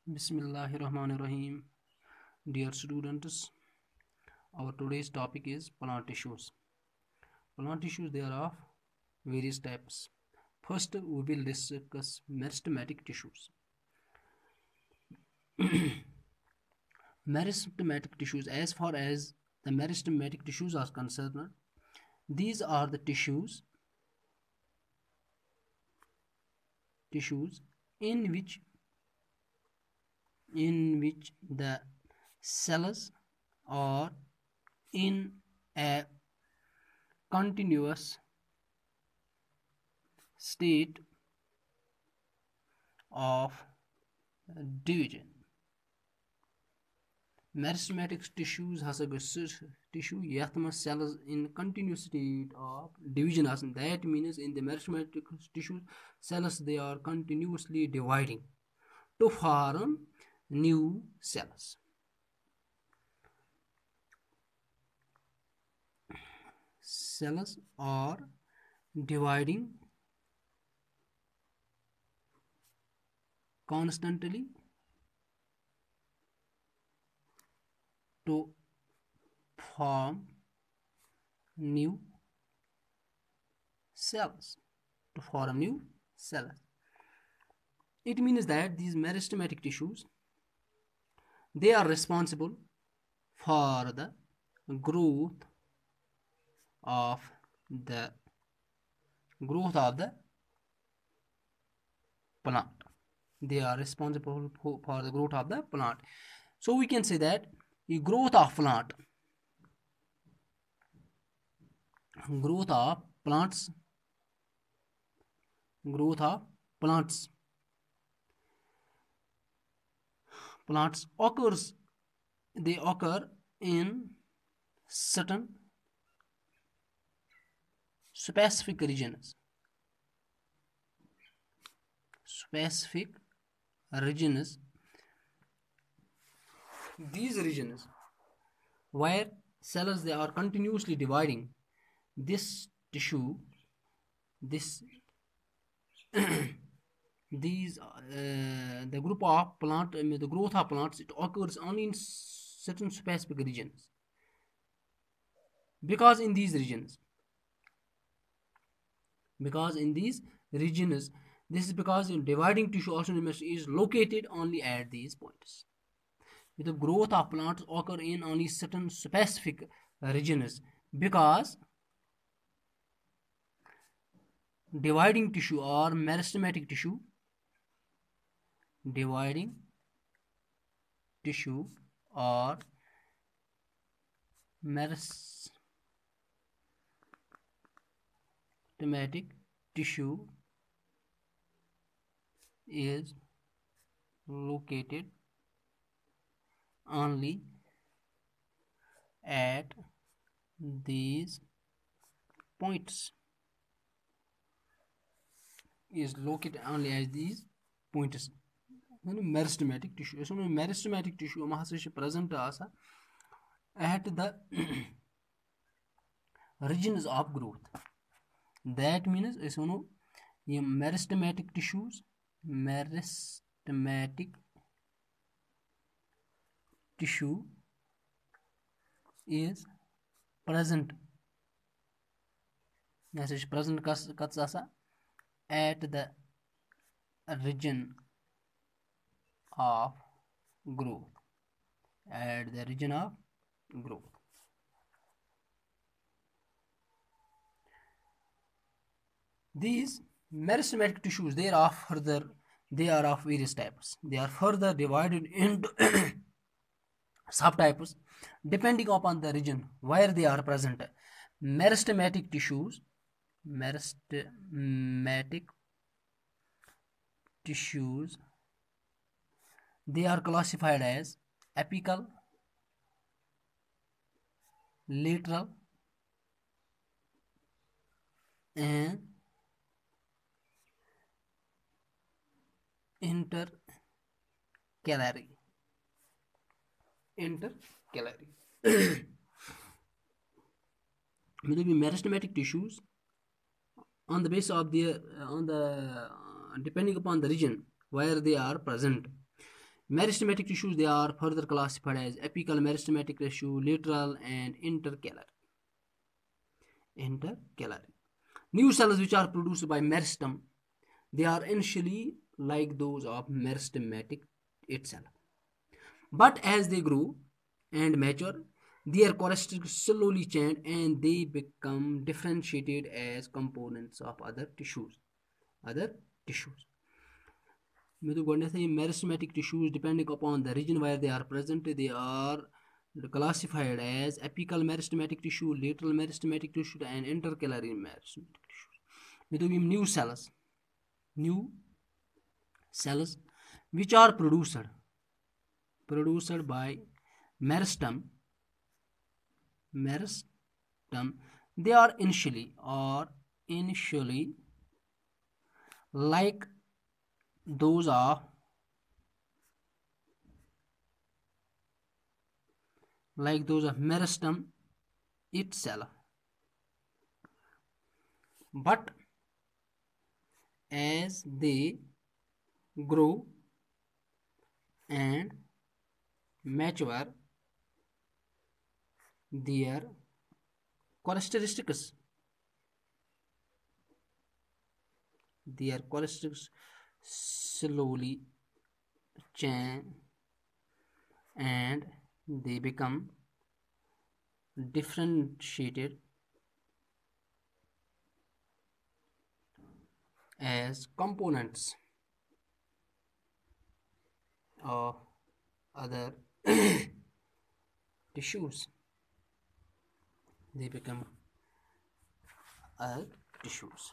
Bismillahirrahmanirrahim. Dear students, our today's topic is plant tissues. Plant tissues, there are of various types. First, we will discuss meristematic tissues. Meristematic tissues, as far as the meristematic tissues are concerned, these are the tissues in which the cells are in a continuous state of division. Meristematic tissues has a tissue yath mas cells in continuous state of division asan. That means in the meristematic tissues cells they are continuously dividing to form new cells. Cells are dividing constantly to form new cells. It means that these meristematic tissues, they are responsible for the growth of the plant. They are responsible for the growth of the plant. So we can say that the growth of plants occur in certain specific regions. These regions where cells they are continuously dividing this tissue, the growth of plants, it occurs only in certain specific regions, because in these regions, this is because in dividing tissue also is located only at these points. The growth of plants occur in only certain specific regions, because dividing tissue or meristematic tissue or meristematic tissue is located only at these points. Meristematic tissue. So meristematic tissue present at the regions of growth. That means meristematic tissue is present at the region of growth. These meristematic tissues, they are of various types. They are further divided into subtypes depending upon the region where they are present. Meristematic tissues, they are classified as apical, lateral, and intercalary. Meristematic tissues, on the basis of depending upon the region where they are present, Meristematic tissues, they are further classified as apical meristematic tissue, lateral, and intercalary. New cells which are produced by meristem, they are initially like those of meristematic itself. But as they grow and mature, their characteristics slowly change and they become differentiated as components of other tissues. मैं तो गोडनेथै meristematic tissues, depending upon the region where they are present, they are classified as apical meristematic tissue, lateral meristematic tissue, and intercalary meristematic tissues. मैं तो new cells which are produced by meristem, they are initially like those of meristem itself, but as they grow and mature, their characteristics slowly change and they become differentiated as components of other tissues. They become other tissues.